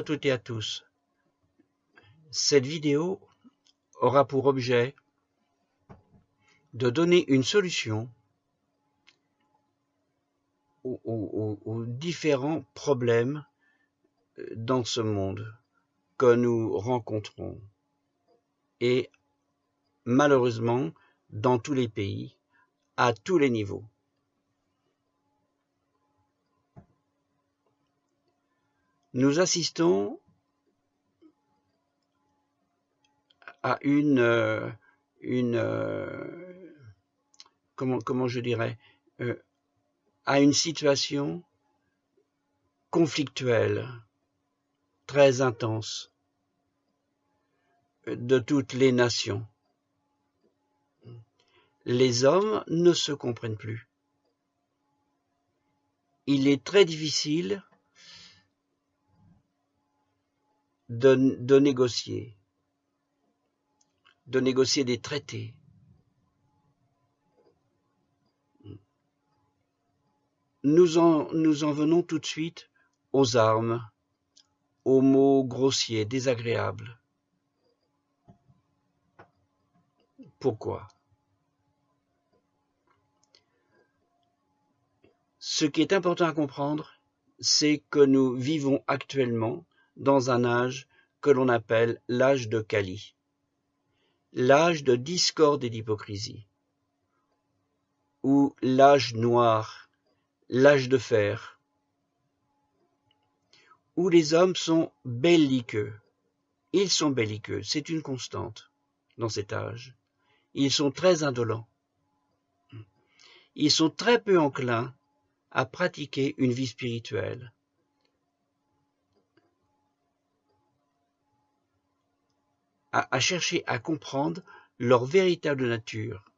à toutes et à tous. Cette vidéo aura pour objet de donner une solution aux différents problèmes dans ce monde que nous rencontrons et malheureusement dans tous les pays, à tous les niveaux. Nous assistons à comment je dirais, à une situation conflictuelle, très intense, de toutes les nations. Les hommes ne se comprennent plus. Il est très difficile de négocier des traités. Nous en venons tout de suite aux armes, aux mots grossiers, désagréables. Pourquoi? Ce qui est important à comprendre, c'est que nous vivons actuellement dans un âge que l'on appelle l'âge de Kali, l'âge de discorde et d'hypocrisie, ou l'âge noir, l'âge de fer, où les hommes sont belliqueux. Ils sont belliqueux, c'est une constante dans cet âge. Ils sont très indolents. Ils sont très peu enclins à pratiquer une vie spirituelle. À chercher à comprendre leur véritable nature,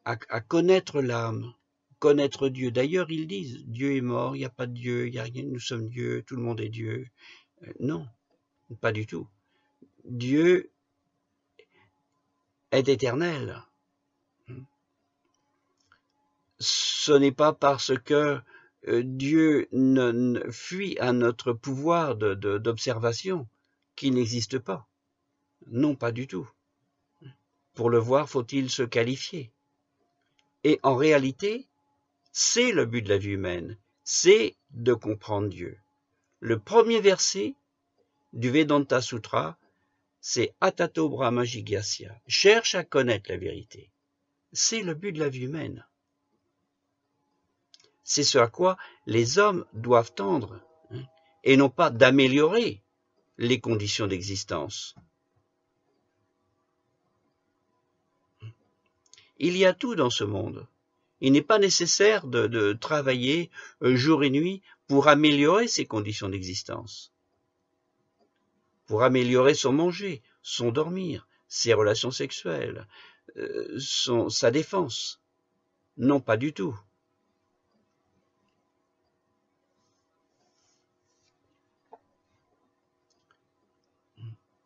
à connaître l'âme, connaître Dieu. D'ailleurs, ils disent, Dieu est mort, il n'y a pas de Dieu, il n'y a rien, nous sommes Dieu, tout le monde est Dieu. Non, pas du tout. Dieu est éternel. Ce n'est pas parce que Dieu ne fuit à notre pouvoir d'observation qu'il n'existe pas. Non, pas du tout. Pour le voir, faut-il se qualifier. Et en réalité, c'est le but de la vie humaine, c'est de comprendre Dieu. Le premier verset du Vedanta Sutra, c'est Atato Brahma Jigyasya. Cherche à connaître la vérité. C'est le but de la vie humaine. C'est ce à quoi les hommes doivent tendre, et non pas d'améliorer les conditions d'existence. Il y a tout dans ce monde. Il n'est pas nécessaire de travailler jour et nuit pour améliorer ses conditions d'existence, pour améliorer son manger, son dormir, ses relations sexuelles, sa défense. Non, pas du tout.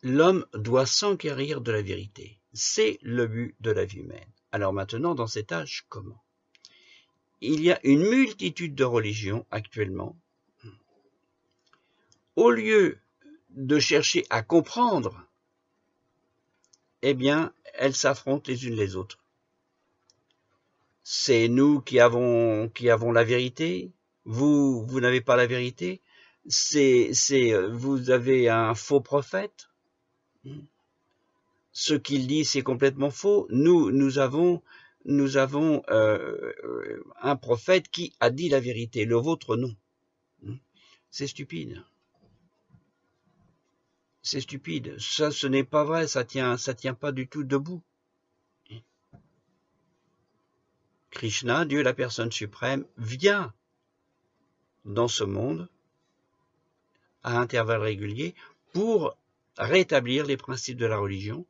L'homme doit s'enquérir de la vérité. C'est le but de la vie humaine. Alors maintenant, dans cet âge, comment? Il y a une multitude de religions actuellement. Au lieu de chercher à comprendre, eh bien, elles s'affrontent les unes les autres. C'est nous qui avons la vérité, vous n'avez pas la vérité, vous avez un faux prophète, ce qu'il dit c'est complètement faux, nous avons un prophète qui a dit la vérité, le vôtre non. C'est stupide. C'est stupide. Ça, ce n'est pas vrai. Ça tient pas du tout debout. Krishna, Dieu la personne suprême, vient dans ce monde à intervalles réguliers pour rétablir les principes de la religion,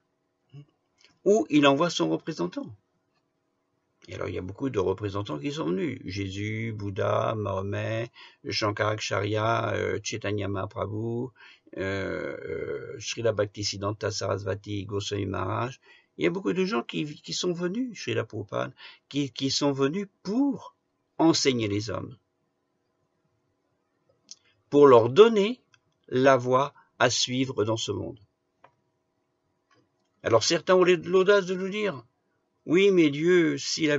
où il envoie son représentant. Et alors, il y a beaucoup de représentants qui sont venus. Jésus, Bouddha, Mahomet, Shankaracharya, Chaitanya Mahaprabhu, Srila Bhaktisiddhanta Sarasvati, Goswami Maharaj. Il y a beaucoup de gens qui sont venus, Srila Prabhupada, qui sont venus pour enseigner les hommes, pour leur donner la voie à suivre dans ce monde. Alors certains ont l'audace de nous dire, oui, mais Dieu, s'il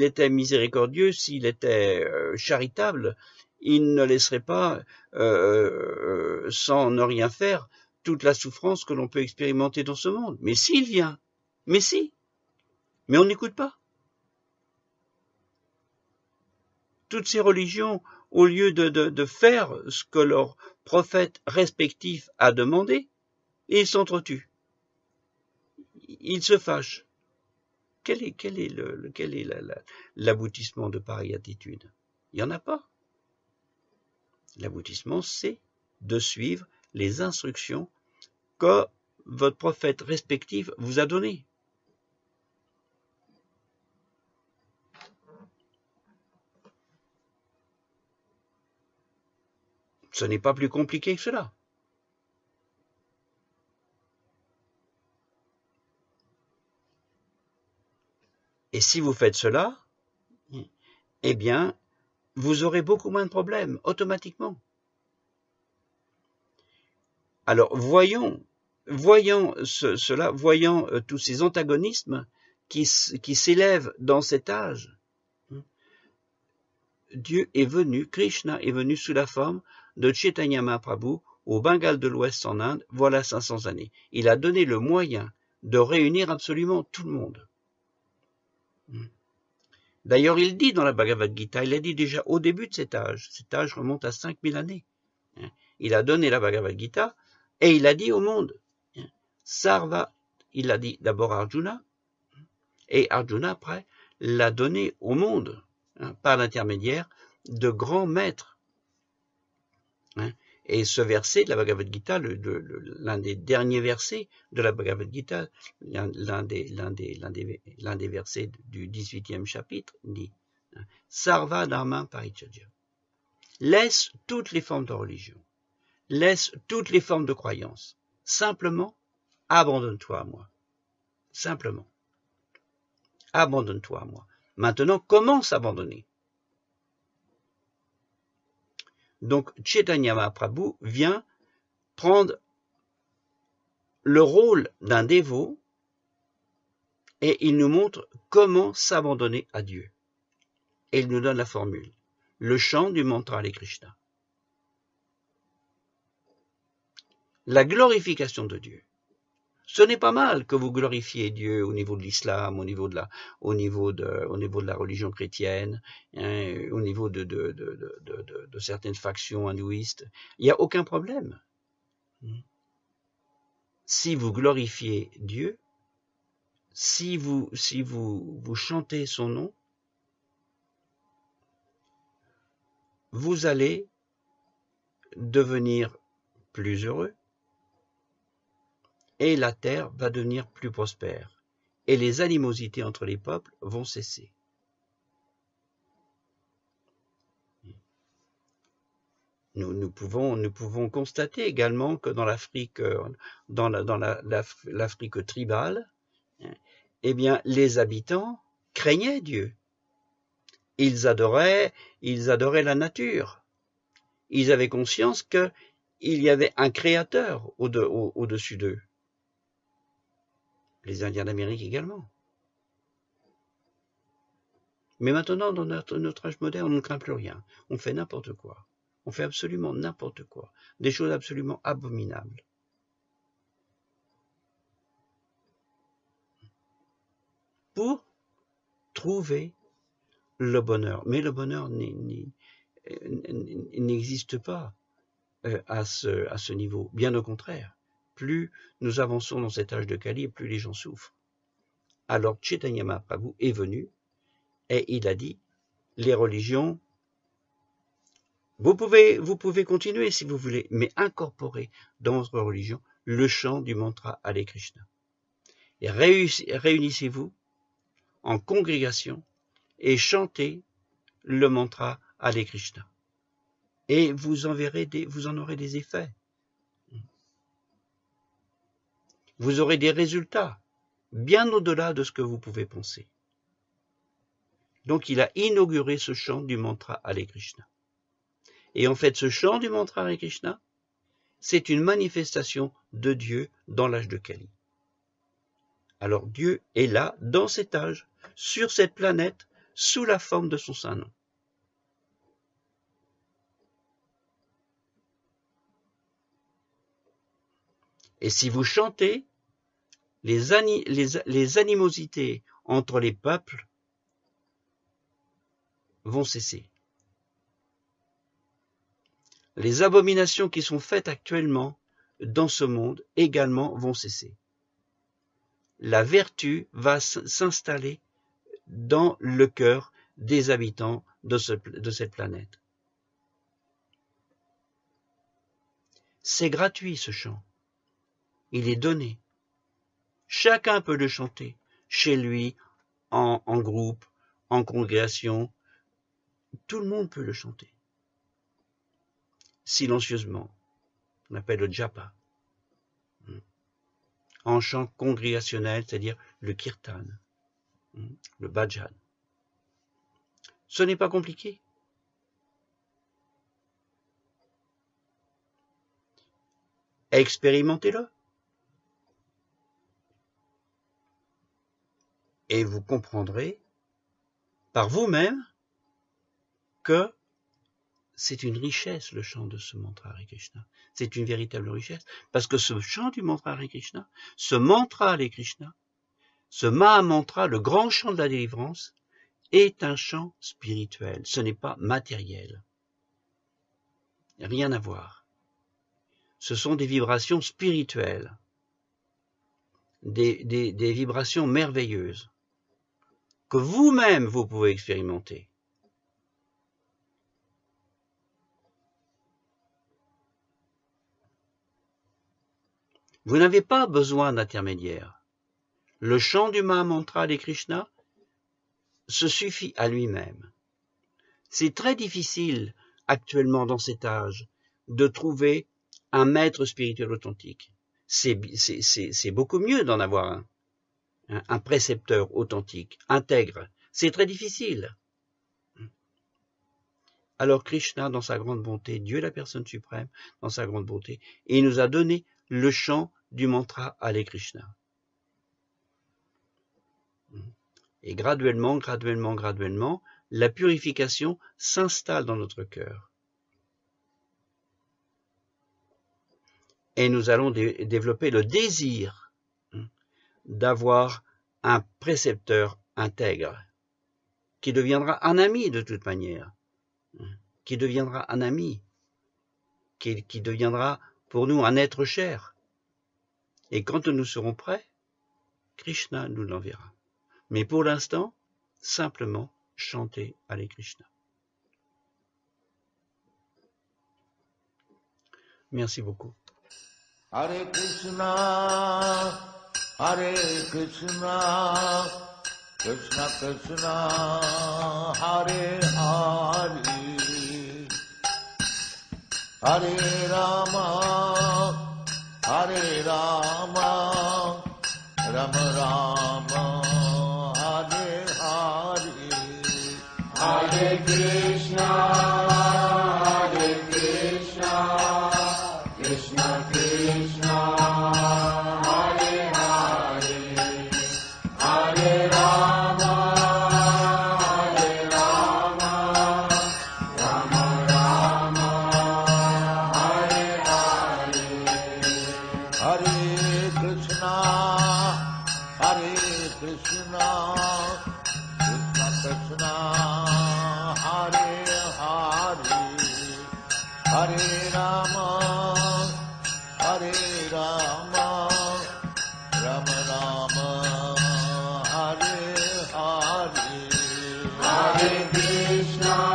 était miséricordieux, s'il était charitable, il ne laisserait pas, sans ne rien faire, toute la souffrance que l'on peut expérimenter dans ce monde. Mais s'il vient, mais on n'écoute pas. Toutes ces religions, au lieu de faire ce que leur prophète respectif a demandé, ils s'entretuent. Ils se fâchent. Quel est l'aboutissement de pareille attitude? Il n'y en a pas. L'aboutissement, c'est de suivre les instructions que votre prophète respectif vous a données. Ce n'est pas plus compliqué que cela. Et si vous faites cela, eh bien, vous aurez beaucoup moins de problèmes, automatiquement. Alors, voyons cela, voyons tous ces antagonismes qui s'élèvent dans cet âge. Dieu est venu, Krishna est venu sous la forme de Chaitanya Mahaprabhu au Bengale de l'Ouest en Inde, voilà 500 années. Il a donné le moyen de réunir absolument tout le monde. D'ailleurs, il dit dans la Bhagavad Gita, il a dit déjà au début de cet âge remonte à 5000 années. Il a donné la Bhagavad Gita et il a dit au monde, Sarva, il a dit d'abord à Arjuna, et Arjuna après l'a donné au monde, par l'intermédiaire de grands maîtres. Et ce verset de la Bhagavad Gita, l'un des derniers versets de la Bhagavad Gita, l'un des versets du 18e chapitre, dit Sarva Dharma Parityajya. Laisse toutes les formes de religion, laisse toutes les formes de croyance, simplement abandonne-toi à moi. Simplement. Abandonne-toi à moi. Maintenant, comment s'abandonner? Donc, Chaitanya Mahaprabhu vient prendre le rôle d'un dévot et il nous montre comment s'abandonner à Dieu. Et il nous donne la formule, le chant du mantra Hare Krishna. La glorification de Dieu. Ce n'est pas mal que vous glorifiez Dieu au niveau de l'islam, au niveau de la religion chrétienne, au niveau de certaines factions hindouistes. Il n'y a aucun problème. Si vous glorifiez Dieu, si vous chantez son nom, vous allez devenir plus heureux, et la terre va devenir plus prospère, et les animosités entre les peuples vont cesser. Nous pouvons constater également que dans l'Afrique, l'Afrique tribale, eh bien, les habitants craignaient Dieu. Ils adoraient la nature. Ils avaient conscience qu'il y avait un créateur au-dessus d'eux. Les Indiens d'Amérique également. Mais maintenant, dans notre âge moderne, on ne craint plus rien. On fait n'importe quoi. On fait absolument n'importe quoi. Des choses absolument abominables. Pour trouver le bonheur. Mais le bonheur n'existe pas à ce niveau. Bien au contraire. Plus nous avançons dans cet âge de Kali, plus les gens souffrent. Alors Chaitanya Mahaprabhu est venu et il a dit, les religions, vous pouvez continuer si vous voulez, mais incorporez dans votre religion le chant du mantra Hare Krishna. Et réunissez-vous en congrégation et chantez le mantra Hare Krishna. Et vous en aurez des effets. Vous aurez des résultats bien au-delà de ce que vous pouvez penser. Donc il a inauguré ce chant du mantra Hare Krishna. Et en fait, ce chant du mantra Hare Krishna, c'est une manifestation de Dieu dans l'âge de Kali. Alors Dieu est là, dans cet âge, sur cette planète, sous la forme de son saint nom. Et si vous chantez, les animosités entre les peuples vont cesser. Les abominations qui sont faites actuellement dans ce monde également vont cesser. La vertu va s'installer dans le cœur des habitants de cette planète. C'est gratuit ce chant. Il est donné. Chacun peut le chanter, chez lui, en groupe, en congrégation. Tout le monde peut le chanter. Silencieusement. On appelle le japa. En chant congrégationnel, c'est-à-dire le kirtan, le bhajan. Ce n'est pas compliqué. Expérimentez-le. Et vous comprendrez par vous-même que c'est une richesse le chant de ce mantra Hare Krishna. C'est une véritable richesse. Parce que ce chant du mantra Hare Krishna, ce mantra Hare Krishna, ce Mahamantra, le grand chant de la délivrance, est un chant spirituel. Ce n'est pas matériel. Rien à voir. Ce sont des vibrations spirituelles. Des vibrations merveilleuses. Que vous-même vous pouvez expérimenter. Vous n'avez pas besoin d'intermédiaire. Le chant du Mahamantra de Krishna se suffit à lui-même. C'est très difficile actuellement dans cet âge de trouver un maître spirituel authentique. C'est beaucoup mieux d'en avoir un précepteur authentique, intègre. C'est très difficile. Alors Krishna, dans sa grande bonté, Dieu la personne suprême, dans sa grande bonté, il nous a donné le chant du mantra Hare Krishna. Et graduellement, la purification s'installe dans notre cœur. Et nous allons développer le désir d'avoir un précepteur intègre, qui deviendra un ami de toute manière, qui deviendra un ami, qui deviendra pour nous un être cher. Et quand nous serons prêts, Krishna nous l'enverra. Mais pour l'instant, simplement chanter Hare Krishna. Merci beaucoup. Hare Krishna, Krishna Krishna, Hare Hare, Hare Rama, Rama Rama, Hare Hare, Hare Krishna, Krishna Krishna, Hare Hare, Hare Rama, Rama Rama, Hare Hare, Hare Krishna, Krishna Krishna, Hare Hare, Hare Rama, Rama Rama, Hare Hare, Hare Krishna,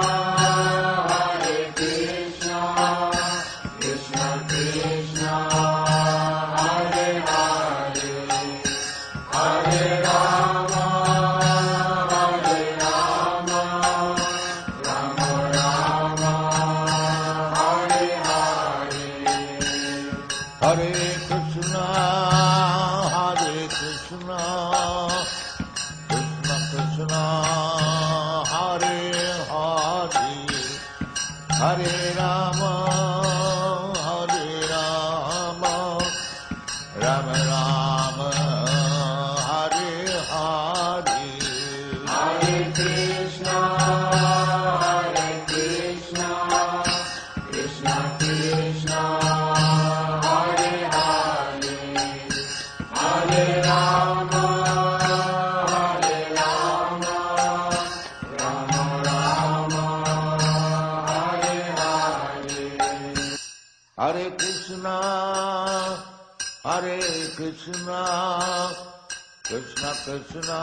Krishna Krishna, Hare Hare, Hare Rama, Rama Rama, Hare Hare, Hare Krishna, Krishna Krishna, Hare Hare, Hare Rama, Rama Rama, Hare Hare. Hare Krishna, Krishna Krishna, Hare Hare, Hare Rama, Rama Rama, Hare Hare. Hare Krishna, Krishna Krishna,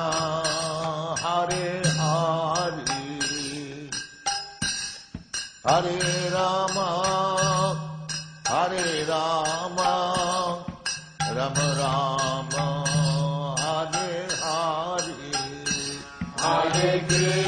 Hare Hare, Hare Rama, Rama Rama, Hare Hare. Hare Krishna.